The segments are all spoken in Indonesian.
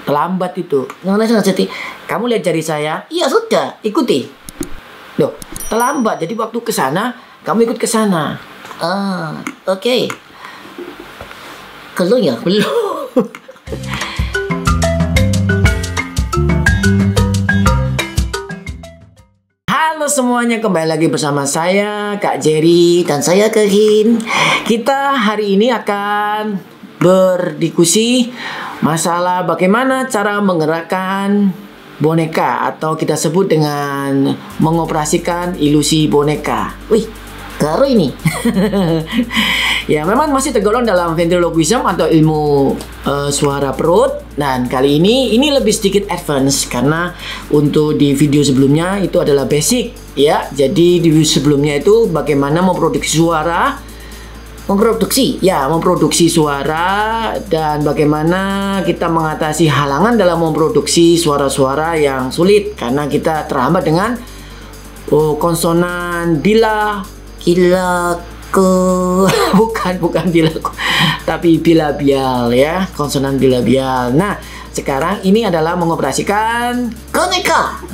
Terlambat itu. Jadi, kamu lihat jari saya? Iya sudah, ikuti. Loh, terlambat. Jadi waktu ke sana, kamu ikut ke sana. Oke. Belum ya? Belum. Halo semuanya, kembali lagi bersama saya Kak Jerry dan saya Kevin. Kita hari ini akan berdiskusi masalah bagaimana cara menggerakkan boneka atau kita sebut dengan mengoperasikan ilusi boneka. Wih, baru ini. Ya, memang masih tergolong dalam ventriloquism atau ilmu suara perut. Dan kali ini lebih sedikit advance karena untuk di video sebelumnya itu adalah basic ya. Jadi di video sebelumnya itu bagaimana memproduksi suara dan bagaimana kita mengatasi halangan dalam memproduksi suara-suara yang sulit karena kita terhambat dengan konsonan bila, bukan bilaku, tapi bilabial ya, konsonan bilabial. Nah, sekarang ini adalah mengoperasikan boneka.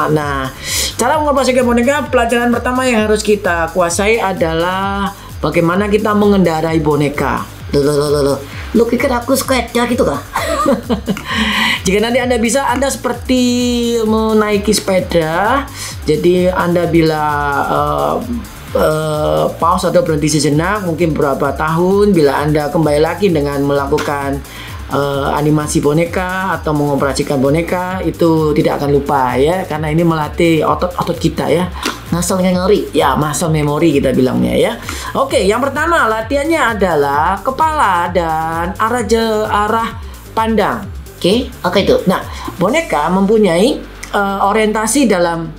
Nah, cara mengoperasikan boneka, pelajaran pertama yang harus kita kuasai adalah bagaimana kita mengendarai boneka. Lu pikir aku sepeda gitu kah? Jika nanti Anda bisa, Anda seperti menaiki sepeda. Jadi Anda bila pause atau berhenti sejenak, mungkin beberapa tahun, bila Anda kembali lagi dengan melakukan animasi boneka atau mengoperasikan boneka, itu tidak akan lupa ya, karena ini melatih otot-otot kita ya. Muscle memory, ya muscle memory kita bilangnya ya. Oke, yang pertama latihannya adalah kepala dan arah pandang. Oke, itu. Nah, boneka mempunyai orientasi dalam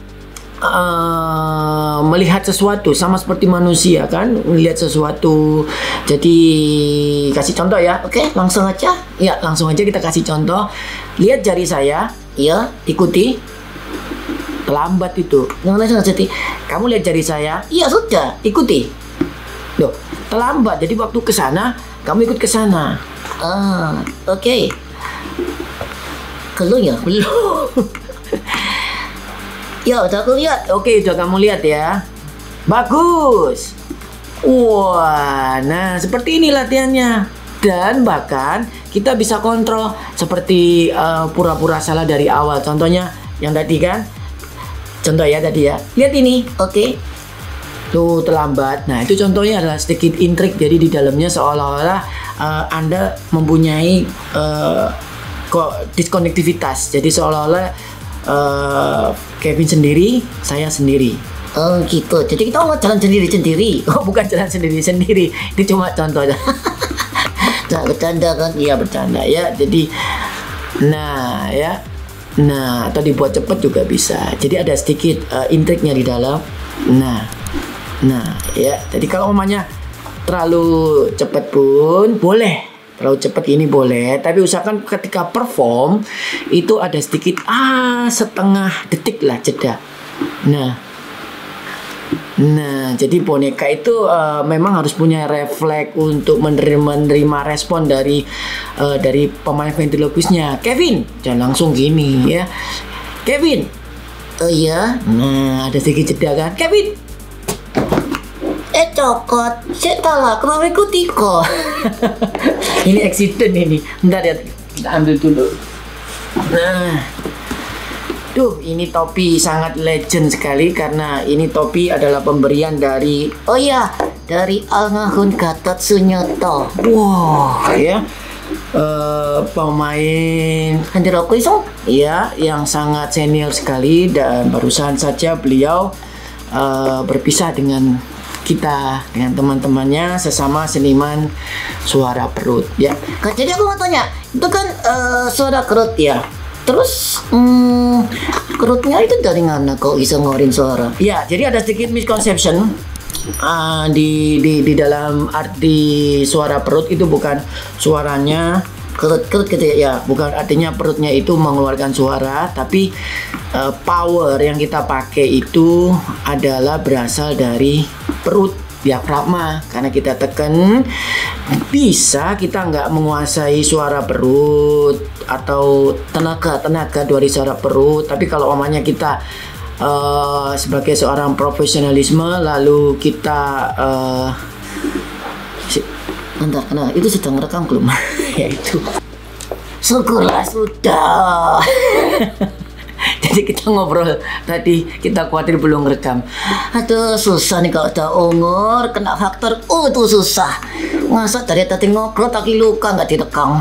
melihat sesuatu, sama seperti manusia kan, melihat sesuatu. Jadi kasih contoh ya. Oke, langsung aja. Ya, langsung aja kita kasih contoh. Lihat jari saya, ya, ikuti. Terlambat itu. Jadi, kamu lihat jari saya? Iya sudah, ikuti. Loh, terlambat. Jadi waktu ke sana, kamu ikut ke sana. Oke. Belum ya? Belum. Ya, udah aku lihat. Oke, udah kamu lihat ya. Bagus. Wah, nah seperti ini latihannya. Dan bahkan kita bisa kontrol seperti pura-pura salah dari awal. Contohnya yang tadi kan. Contoh ya tadi ya. Lihat ini. Oke. Tuh terlambat. Nah, itu contohnya adalah sedikit intrik. Jadi di dalamnya seolah-olah Anda mempunyai diskonektivitas. Jadi seolah-olah Kevin sendiri, saya sendiri. Oh gitu. Jadi kita mau jalan sendiri-sendiri. Oh, bukan jalan sendiri-sendiri. Itu cuma contoh aja. Nah, bercanda kan? Iya, bercanda ya. Jadi nah, ya. Nah, atau dibuat cepat juga bisa. Jadi ada sedikit intriknya di dalam. Nah, ya. Jadi kalau umpamanya terlalu cepat pun boleh. Terlalu cepat ini boleh, tapi usahakan ketika perform itu ada sedikit setengah detik lah jeda. Nah, jadi boneka itu memang harus punya refleks untuk menerima respon dari pemain ventriloquisnya. Kevin, jangan langsung gini ya. Kevin, oh iya. Nah, ada sedikit jeda kan, Kevin. Cokot, saya salah, kenapa ikuti kok? Ini accident ini. Bentar ya, kita ambil dulu. Nah, ini topi sangat legend sekali karena ini topi adalah pemberian dari almarhum Gatot Sunyoto. Wah, ya. Pemain ventriloquism ya, yang sangat senior sekali, dan barusan saja beliau berpisah dengan kita, dengan teman-temannya sesama seniman suara perut ya. Jadi aku mau tanya, itu kan suara perut ya. Terus perutnya itu dari mana kok bisa ngeluarin suara? Ya, jadi ada sedikit misconception di dalam arti suara perut itu bukan suaranya kerut gitu ya, bukan artinya perutnya itu mengeluarkan suara, tapi power yang kita pakai itu adalah berasal dari perut diafragma. Karena kita tekan, bisa kita nggak menguasai suara perut atau tenaga dari suara perut. Tapi kalau omanya kita sebagai seorang profesionalisme, lalu kita bentar, kenapa? Itu sedang rekam belum? Ya itu. Syukurlah sudah. Jadi kita ngobrol tadi, kita khawatir belum rekam. Aduh, susah nih kalau udah umur, kena faktor itu susah. Masa dari tadi ngobrol tapi luka nggak direkam.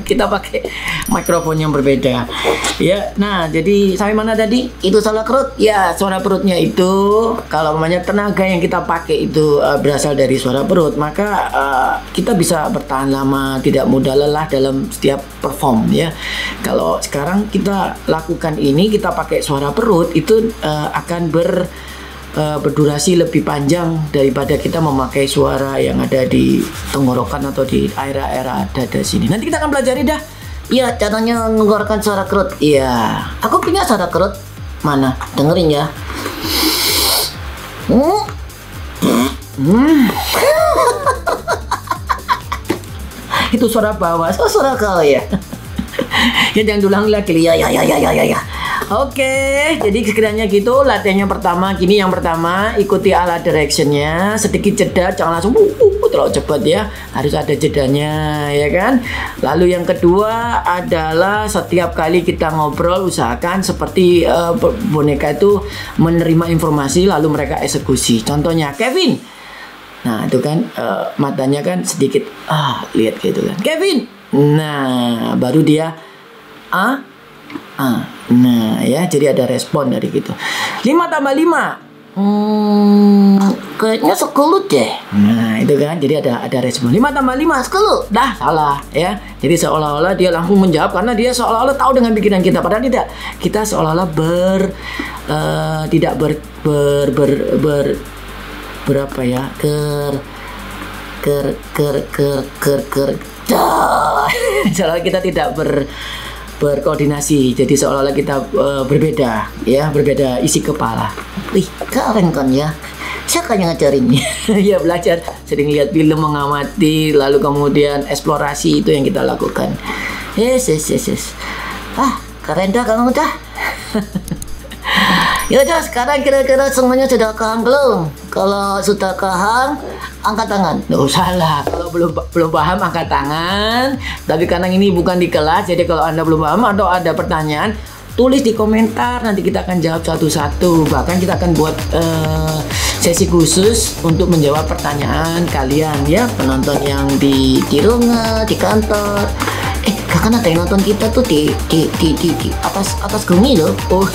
Kita pakai mikrofon yang berbeda. Ya, nah jadi sampai mana tadi? Itu suara perut. Ya, suara perutnya itu kalau namanya tenaga yang kita pakai itu berasal dari suara perut, maka kita bisa bertahan lama, tidak mudah lelah dalam setiap perform ya. Kalau sekarang kita lakukan ini, kita pakai suara perut, itu akan berdurasi lebih panjang daripada kita memakai suara yang ada di tenggorokan atau di area-area dada sini. Nanti kita akan pelajari dah. Iya, caranya mengeluarkan suara kerut. Iya, aku punya suara kerut. Mana? Dengerin ya. Itu suara bawah. Suara kau ya. Ya jangan diulang lagi. Ya. Oke, jadi sekiranya gitu latihannya pertama. Gini, yang pertama ikuti ala directionnya, sedikit jeda, jangan langsung terlalu cepat ya, harus ada jedanya ya kan. Lalu yang kedua adalah setiap kali kita ngobrol usahakan seperti boneka itu menerima informasi lalu mereka eksekusi. Contohnya Kevin, nah itu kan matanya kan sedikit lihat gitu kan, Kevin, nah baru dia nah ya, jadi ada respon dari gitu. 5 tambah 5 kayaknya 10 deh. Nah itu kan, jadi ada respon. 5 tambah 5 10. Dah salah ya. Jadi seolah-olah dia langsung menjawab karena dia seolah-olah tahu dengan pikiran kita, padahal tidak. Kita seolah-olah tidak berapa ya, seolah kita tidak berkoordinasi, jadi seolah-olah kita berbeda ya, berbeda isi kepala. Wih, keren kan ya, siapa yang ngajarin? Ya belajar, sering lihat film, mengamati, lalu kemudian eksplorasi, itu yang kita lakukan. Yes. Keren dah kamu dah. Ya udah, sekarang kira-kira semuanya sudah paham belum? Kalau sudah paham, angkat tangan. Nggak usah lah, kalau belum paham angkat tangan. Tapi karena ini bukan di kelas, jadi kalau Anda belum paham atau ada pertanyaan, tulis di komentar, nanti kita akan jawab satu-satu. Bahkan kita akan buat sesi khusus untuk menjawab pertanyaan kalian ya, penonton yang di rumah, di kantor. Karena ada yang nonton kita tuh di atas bumi loh. Oh.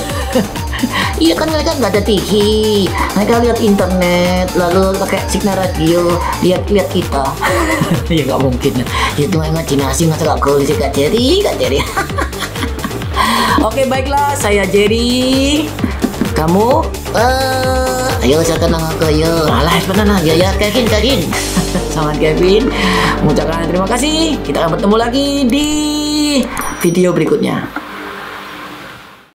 Iya kan, mereka nggak ada TV, mereka lihat internet, lalu pakai signal radio, lihat kita. Ya nggak mungkin, itu imajinasi, masa nggak boleh sih Kak Jerry. Oke baiklah, saya Jerry, kamu ayo silakan nama aku, ayo. Alah benar ya Kevin. Selamat Kevin, mengucapkan terima kasih. Kita akan bertemu lagi di video berikutnya.